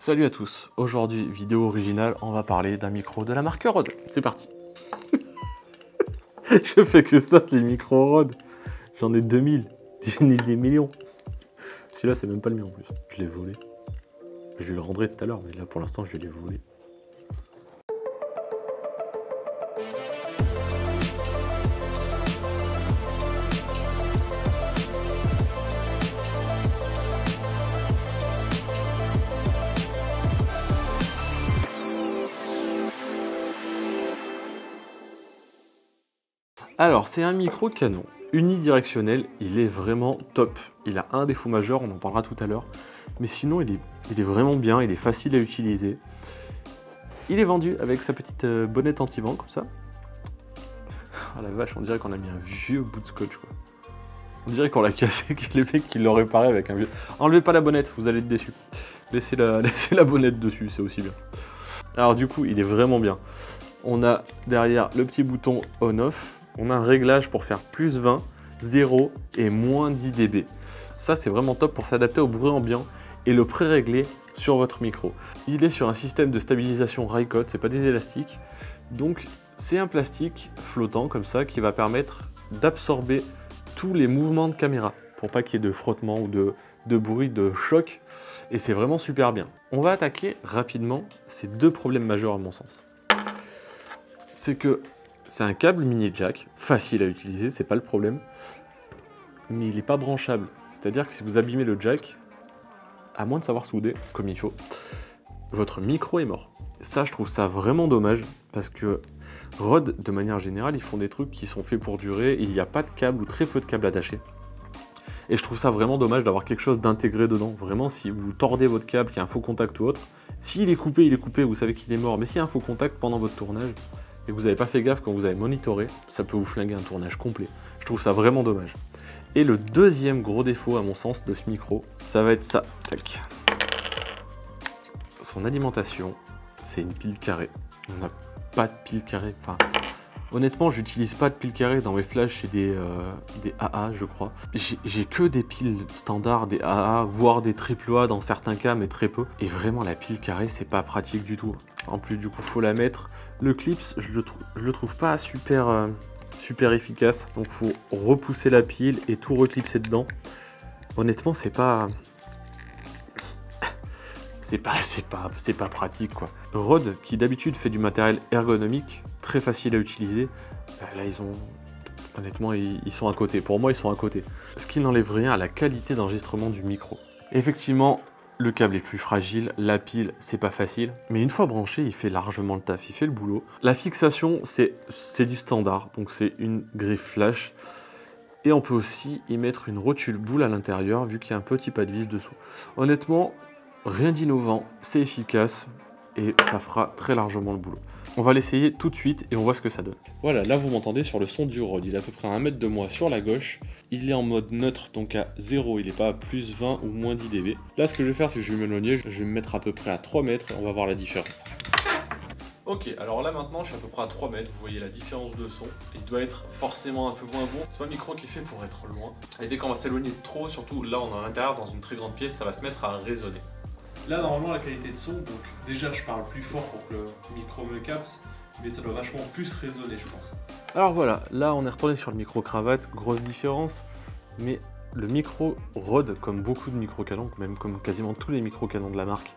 Salut à tous, aujourd'hui vidéo originale, on va parler d'un micro de la marque Rode. C'est parti. Je fais que ça, les micros Rode. J'en ai 2000, des millions. Celui-là c'est même pas le mien en plus, je l'ai volé. Je le rendrai tout à l'heure, mais là pour l'instant je l'ai volé. Alors, c'est un micro Canon, unidirectionnel, il est vraiment top. Il a un défaut majeur, on en parlera tout à l'heure. Mais sinon, il est vraiment bien, il est facile à utiliser. Il est vendu avec sa petite bonnette anti-vent, comme ça. Ah la vache, on dirait qu'on a mis un vieux bout de scotch, quoi. On dirait qu'on l'a cassé, que les mecs qui l'ont réparé avec un vieux... Enlevez pas la bonnette, vous allez être déçus. Laissez la bonnette dessus, c'est aussi bien. Alors du coup, il est vraiment bien. On a derrière le petit bouton on-off. On a un réglage pour faire plus 20, 0 et moins 10 dB. Ça, c'est vraiment top pour s'adapter au bruit ambiant et le pré-régler sur votre micro. Il est sur un système de stabilisation Rycote, c'est pas des élastiques. Donc, c'est un plastique flottant comme ça qui va permettre d'absorber tous les mouvements de caméra pour pas qu'il y ait de frottement ou de bruit, de choc. Et c'est vraiment super bien. On va attaquer rapidement ces deux problèmes majeurs à mon sens. C'est que c'est un câble mini jack, facile à utiliser, c'est pas le problème, mais il n'est pas branchable. C'est-à-dire que si vous abîmez le jack, à moins de savoir souder, comme il faut, votre micro est mort. Ça, je trouve ça vraiment dommage, parce que Rode, de manière générale, ils font des trucs qui sont faits pour durer, il n'y a pas de câble ou très peu de câbles attachés. Et je trouve ça vraiment dommage d'avoir quelque chose d'intégré dedans. Vraiment, si vous tordez votre câble, qu'il y a un faux contact ou autre, s'il est coupé, vous savez qu'il est mort, mais s'il y a un faux contact pendant votre tournage, et que vous n'avez pas fait gaffe quand vous avez monitoré, ça peut vous flinguer un tournage complet. Je trouve ça vraiment dommage. Et le deuxième gros défaut, à mon sens, de ce micro, ça va être ça. Tac. Son alimentation, c'est une pile carrée. On n'a pas de pile carrée. Enfin, honnêtement, j'utilise pas de pile carrée dans mes flashs chez des AA, je crois. J'ai que des piles standards, des AA, voire des AAA dans certains cas, mais très peu. Et vraiment, la pile carrée, c'est pas pratique du tout. En plus, du coup, faut la mettre. Le clips, je le trouve pas super efficace. Donc, faut repousser la pile et tout reclipser dedans. Honnêtement, c'est pas pratique, quoi. Rode, qui d'habitude fait du matériel ergonomique, très facile à utiliser, là, honnêtement, ils sont à côté. Pour moi, ils sont à côté. Ce qui n'enlève rien à la qualité d'enregistrement du micro. Effectivement, le câble est plus fragile, la pile, c'est pas facile. Mais une fois branché, il fait largement le taf, il fait le boulot. La fixation, c'est du standard, donc c'est une griffe flash. Et on peut aussi y mettre une rotule boule à l'intérieur, vu qu'il y a un petit pas de vis dessous. Honnêtement, rien d'innovant, c'est efficace et ça fera très largement le boulot. On va l'essayer tout de suite et on voit ce que ça donne. Voilà, là vous m'entendez sur le son du Rode. Il est à peu près à 1 mètre de moi sur la gauche. Il est en mode neutre, donc à 0, il n'est pas à plus 20 ou moins 10 dB. Là, ce que je vais faire, c'est que je vais m'éloigner. Je vais me mettre à peu près à 3 mètres et on va voir la différence. Ok, alors là maintenant, je suis à peu près à 3 mètres. Vous voyez la différence de son. Il doit être forcément un peu moins bon. C'est pas un micro qui est fait pour être loin. Et dès qu'on va s'éloigner trop, surtout là, on est à l'intérieur dans une très grande pièce, ça va se mettre à résonner. Là, normalement, la qualité de son, donc déjà, je parle plus fort pour que le micro me capte, mais ça doit vachement plus résonner, je pense. Alors voilà, là, on est retourné sur le micro cravate, grosse différence, mais le micro Rode, comme beaucoup de micros Canon, même comme quasiment tous les micros Canon de la marque,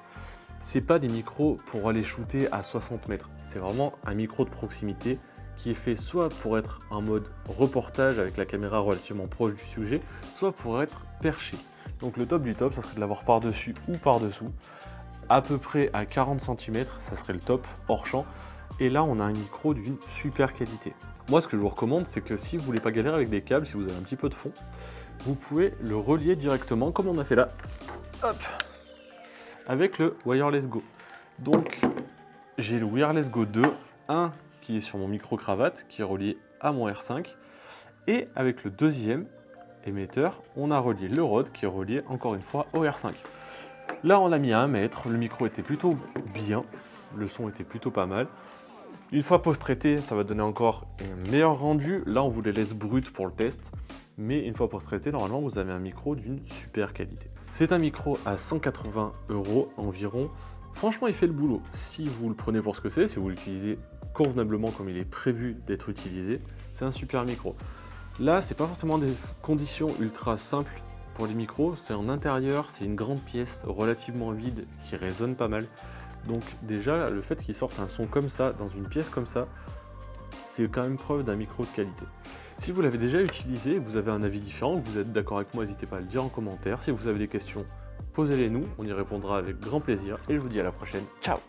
c'est pas des micros pour aller shooter à 60 mètres. C'est vraiment un micro de proximité qui est fait soit pour être en mode reportage avec la caméra relativement proche du sujet, soit pour être perché. Donc le top du top, ça serait de l'avoir par-dessus ou par-dessous, à peu près à 40 cm, ça serait le top, hors champ. Et là, on a un micro d'une super qualité. Moi, ce que je vous recommande, c'est que si vous voulez pas galérer avec des câbles, si vous avez un petit peu de fond, vous pouvez le relier directement, comme on a fait là, hop, avec le Wireless Go. Donc, j'ai le Wireless Go 2, un qui est sur mon micro cravate, qui est relié à mon R5, et avec le deuxième émetteur, on a relié le Rode qui est relié encore une fois au R5. Là, on l'a mis à 1 mètre, le micro était plutôt bien, le son était plutôt pas mal. Une fois post-traité, ça va donner encore un meilleur rendu. Là, on vous les laisse bruts pour le test, mais une fois post-traité, normalement, vous avez un micro d'une super qualité. C'est un micro à 180 € environ, Franchement, il fait le boulot. Si vous le prenez pour ce que c'est, si vous l'utilisez convenablement comme il est prévu d'être utilisé, c'est un super micro. Là, c'est pas forcément des conditions ultra simples pour les micros, c'est en intérieur, c'est une grande pièce relativement vide qui résonne pas mal. Donc déjà, le fait qu'il sorte un son comme ça, dans une pièce comme ça, c'est quand même preuve d'un micro de qualité. Si vous l'avez déjà utilisé, que vous avez un avis différent, que vous êtes d'accord avec moi, n'hésitez pas à le dire en commentaire. Si vous avez des questions, posez-les nous, on y répondra avec grand plaisir. Et je vous dis à la prochaine, ciao!